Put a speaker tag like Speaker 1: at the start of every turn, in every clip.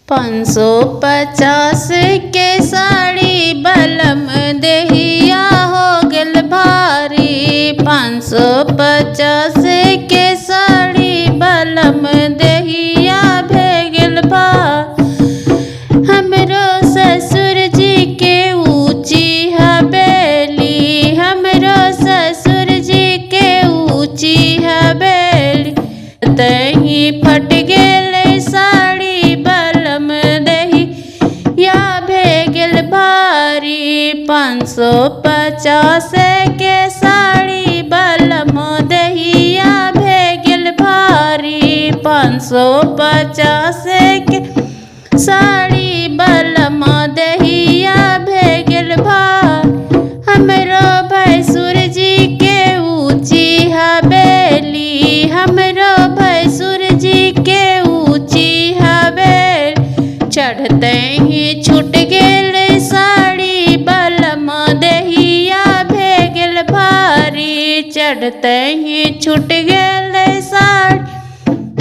Speaker 1: 550 के साड़ी बलम देहिया हो गल भारी। 550 के साड़ी बलम देहिया भेगल भारी। हमरो ससुर जी के ऊंची हवेली, हमरो ससुर जी के ऊंची हवेली। तही फट गेल साड़ी बलम देहिया भेगल भारी। 550 के साड़ी बलम देहिया भेगल भारी। 550 के साड़ी बलम देहिया भेगल भारी। हमरो भैसुर जी के ऊंची हवेली, हमरो भैसुर जी के ऊंची हवेली। चढ़ते ही छूट गेल साड़ी बलम देहिया भेगल भारी। चढ़ते ही छूट गेल साड़ी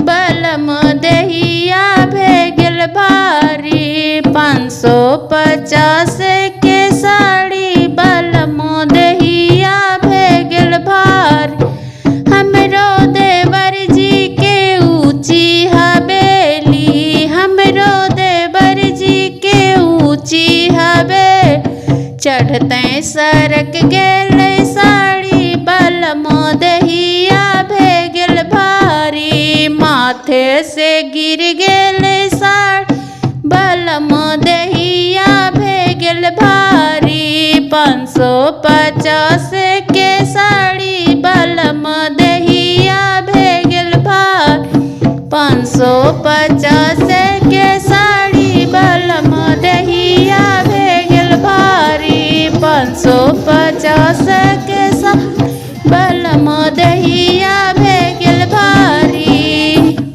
Speaker 1: बलम देहिया भेगल भारी। 550 के साड़ी बलम देहिया भेगल भारी। हमरो देवर जी के ऊंची हवेली, हमरो देवर जी के ऊंची हवेली। चढ़ते सरक गेल साड़ी बलम देहिया भेगल भारी। माथे से गिर गेल साड़ी बलम देहिया भेगल भारी। 550 के साड़ी बलम देहिया भेगल भारी। 550 के साड़ी बलम देहिया भेगल भारी। 550 के साड़ी बलम देहिया